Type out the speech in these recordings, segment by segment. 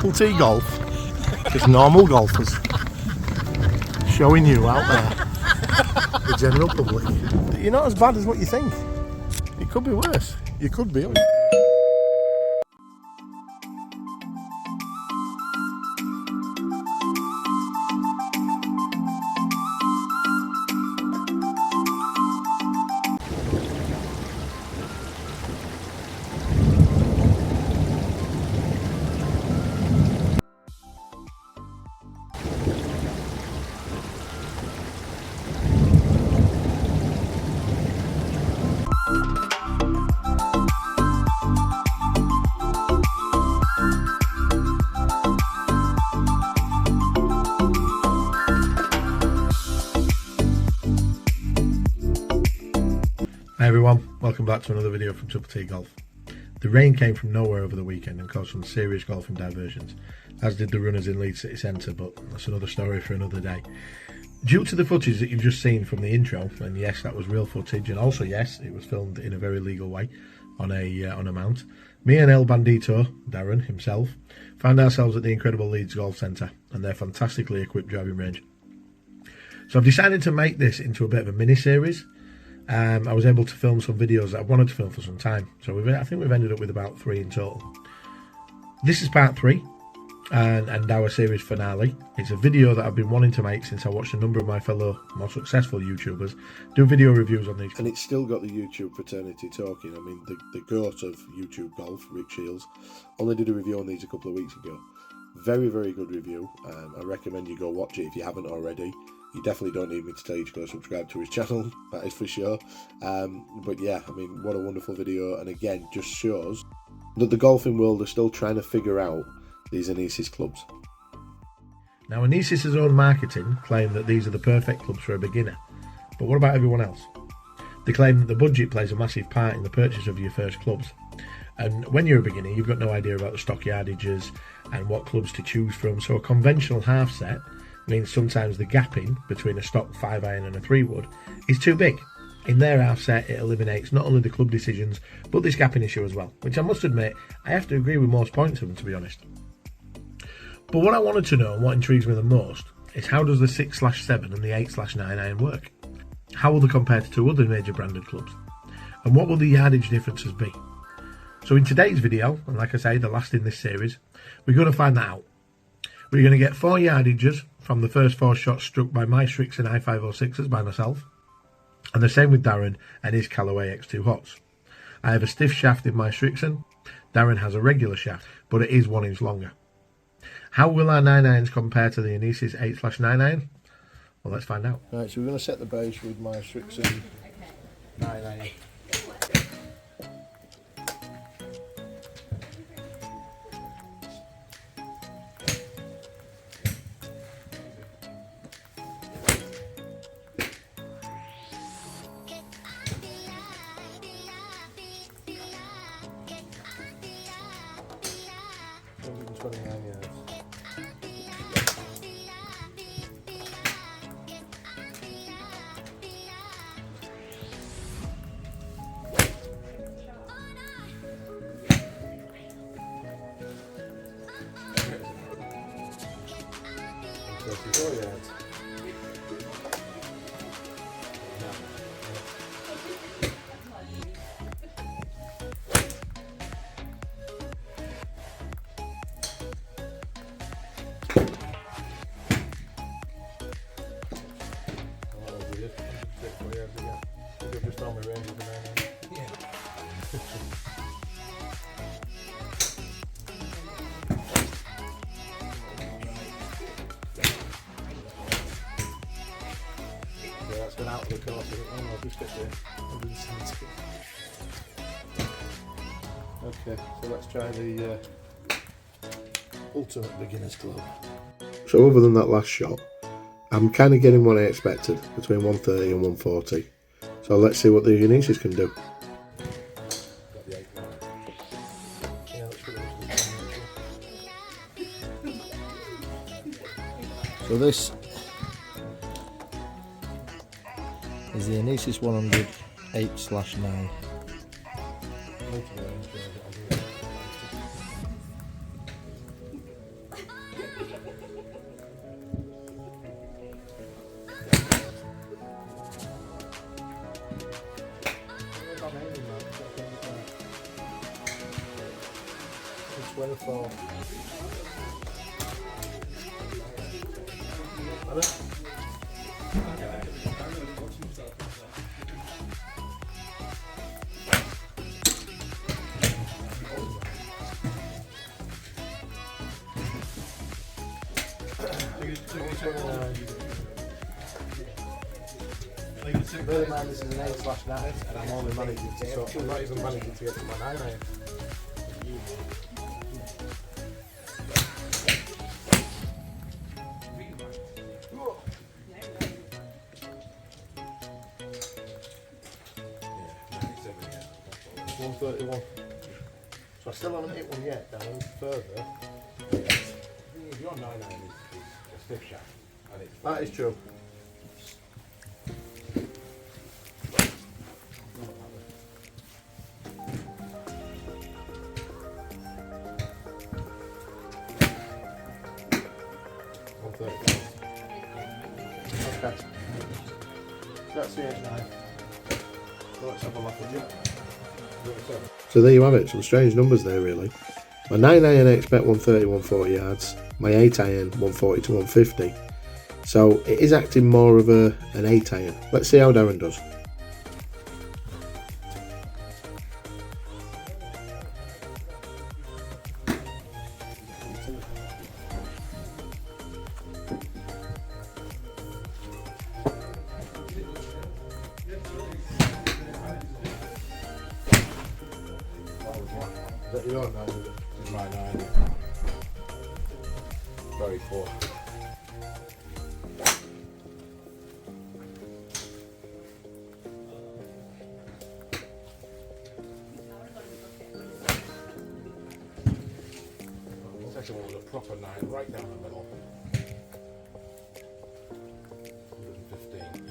Triple T Golf. Just normal golfers. Showing you out there, the general public. You're not as bad as what you think. It could be worse. You could be. Hi everyone, welcome back to another video from Triple T Golf. The rain came from nowhere over the weekend and caused some serious golfing diversions, as did the runners in Leeds City Centre, but that's another story for another day. Due to the footage that you've just seen from the intro, and yes, that was real footage, and also yes, it was filmed in a very legal way on a mount, me and El Bandito, Darren himself, found ourselves at the incredible Leeds Golf Centre and their fantastically equipped driving range. So I've decided to make this into a bit of a mini-series. I was able to film some videos that I've wanted to film for some time, so I think we've ended up with about 3 in total. This is part 3 and our series finale. It's a video that I've been wanting to make since I watched a number of my fellow more successful YouTubers do video reviews on these. And it's still got the YouTube fraternity talking. I mean, the goat of YouTube golf, Rick Shiels, only did a review on these a couple of weeks ago. Very, very good review. I recommend you go watch it if you haven't already. You definitely don't need me to tell you to go subscribe to his channel, that is for sure. But yeah, I mean, what a wonderful video, and again, just shows that the golfing world are still trying to figure out these Anesis clubs. Now, Anesis's own marketing claim that these are the perfect clubs for a beginner, but what about everyone else? They claim that the budget plays a massive part in the purchase of your first clubs. And when you're a beginner, you've got no idea about the stock yardages and what clubs to choose from, so a conventional half set means sometimes the gapping between a stock 5-iron and a 3-wood is too big. In their half set, it eliminates not only the club decisions, but this gapping issue as well, which I must admit, I have to agree with most points of them, to be honest. But what I wanted to know, and what intrigues me the most, is how does the 6/7 and the 8/9 iron work? How will they compare to 2 other major branded clubs? And what will the yardage differences be? So in today's video, and like I say, the last in this series, we're going to find that out. We're going to get 4 yardages from the first 4 shots struck by my Strixon i506s by myself, and the same with Darren and his Callaway X2 Hots. I have a stiff shaft in my Strixon, Darren has a regular shaft, but it is 1 inch longer. How will our 9-irons compare to the Anesis 8/9 iron? Well, let's find out. Right, so we're going to set the base with my Strixon 9-iron. That's gone out of the course. Oh no, just get there. 170. Okay, so let's try the ultimate beginner's club. So other than that last shot, I'm kind of getting what I expected, between 130 and 140. So let's see what the Anesis can do. So this is the Anesis 100 8/9. $24. Really, man, this is an 8/9 and I'm only managing to, so I'm not even managing to get to my 9 iron. It's 131. So I still haven't hit one yet, down further. Your 9 iron is a stiff shaft. And it's That is true. Okay. So that's the 8/9. So let's have a look at it. So there you have it, some strange numbers there really. My 9 iron I expect 130, 140 yards. My 8 iron 140 to 150. So it is acting more of an 8 iron. Let's see how Darren does. Is that your own 9? This is my 9. Very poor. Second one was a proper 9, right down the middle. 115.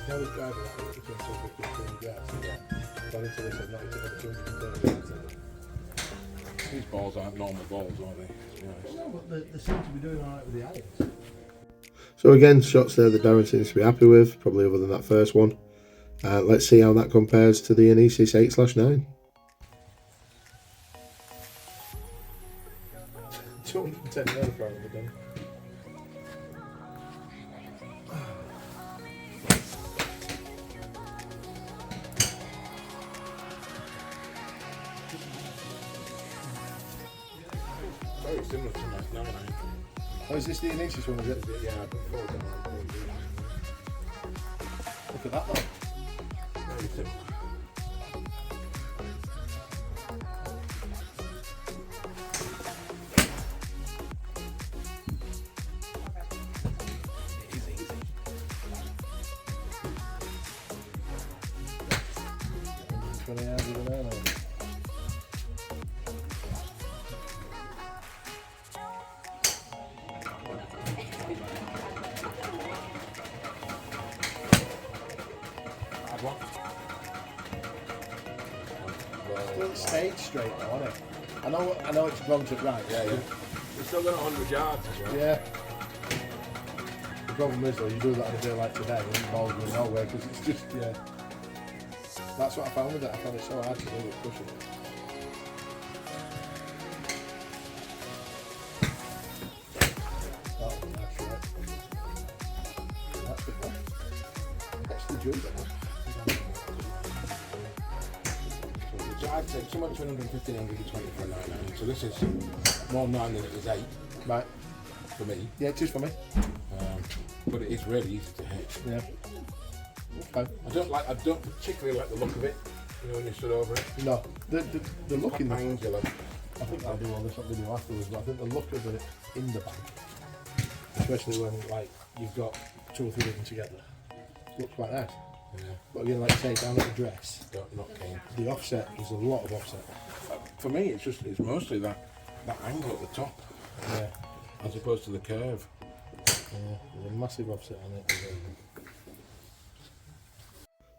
I was driving at it between 250 and 200 yards. Yeah. Gone into this, I've not hit it over 230 yards. These balls aren't normal balls, are they? To be honest. No, but they seem to be doing alright with the irons. So again, shots there that Darren seems to be happy with, probably other than that first one. Let's see how that compares to the Anesis 8/9. 210 yards for it done. Very similar to my 9 iron. Oh, is this the Anesis one, is it? Yeah, before the 9. Look at that one. Very similar. Still stayed straight though, isn't it? I know it's wrong to right, yeah. We've still got 100 yards as well. Yeah. The problem is though, you do that on a day like today and the ball's going nowhere because it's just, yeah. That's what I found with it. I found it so hard to do with pushing it. Oh, that's right. That's the one. That's the jump. So the drive say somewhere between 115 and 120 for a 9-iron. So this is more 9 than it is 8. Right. For me. Yeah, it is for me. But it is really easy to hit. Yeah. Okay. I don't particularly like the look of it. You know, when you stood over it. No, the look in the angular. I think I'll do all this video afterwards, but I think the look of it in the bag, especially when like you've got 2 or 3 of them together, looks quite nice. Yeah. But again, like you say, down at the dress, Not keen. the offset, there's a lot of offset. For me, it's mostly that angle at the top. Yeah. As opposed to the curve. Yeah, there's a massive offset on it.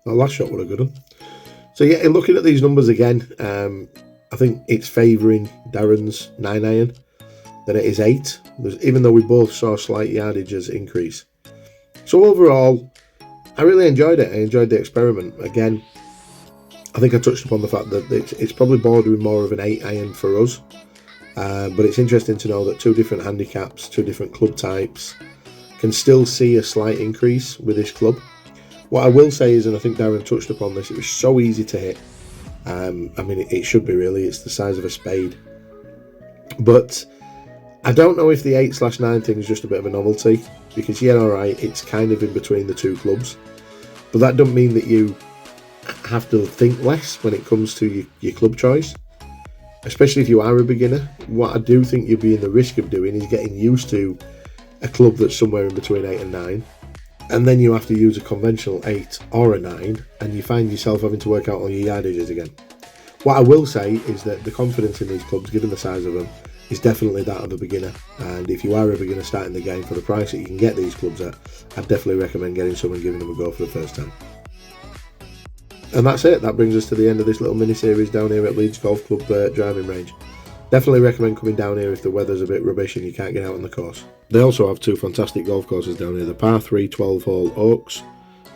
That last shot would have good one. So yeah, looking at these numbers again, I think it's favouring Darren's 9-iron than it is 8. Even though we both saw slight yardages increase. So overall, I really enjoyed it. I enjoyed the experiment. Again, I think I touched upon the fact that it's probably bordering more of an 8-iron for us. But it's interesting to know that 2 different handicaps, 2 different club types, can still see a slight increase with this club. What I will say is, and I think Darren touched upon this, it was so easy to hit. I mean, it should be really. It's the size of a spade. But I don't know if the 8/9 thing is just a bit of a novelty. Because, yeah, alright, it's kind of in between the 2 clubs. But that doesn't mean that you have to think less when it comes to your club choice. Especially if you are a beginner. What I do think you'll be in the risk of doing is getting used to a club that's somewhere in between 8 and 9. And then you have to use a conventional 8 or a 9, and you find yourself having to work out all your yardages again. What I will say is that the confidence in these clubs, given the size of them, is definitely that of a beginner. And if you are a beginner starting the game for the price that you can get these clubs at, I'd definitely recommend getting some and giving them a go for the first time. And that's it. That brings us to the end of this little mini-series down here at Leeds Golf Club driving range. Definitely recommend coming down here if the weather's a bit rubbish and you can't get out on the course. They also have 2 fantastic golf courses down here, the par 3 12-hole Oaks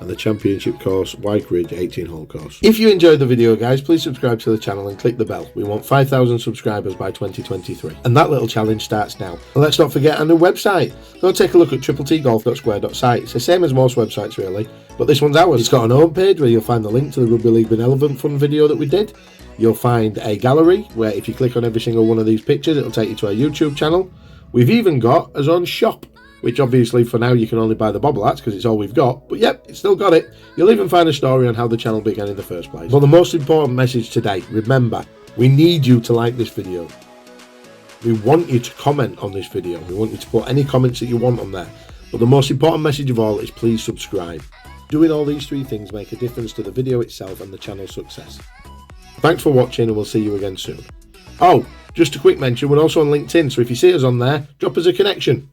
and the championship course Wyke Ridge 18-hole course. If you enjoyed the video, guys, please subscribe to the channel and click the bell. We want 5,000 subscribers by 2023. And that little challenge starts now. And let's not forget our new website. Go take a look at trippletgolf.square.site. It's the same as most websites really, but this one's ours. It's got an home page where you'll find the link to the Rugby League Benevolent Fund video that we did. You'll find a gallery where if you click on every single one of these pictures, it'll take you to our YouTube channel. We've even got our own shop, which obviously for now you can only buy the bobble hats because it's all we've got. But yep, it's still got it. You'll even find a story on how the channel began in the first place. But the most important message today, remember, we need you to like this video. We want you to comment on this video. We want you to put any comments that you want on there. But the most important message of all is please subscribe. Doing all these 3 things make a difference to the video itself and the channel's success. Thanks for watching and we'll see you again soon. Oh, just a quick mention, we're also on LinkedIn, so if you see us on there, drop us a connection.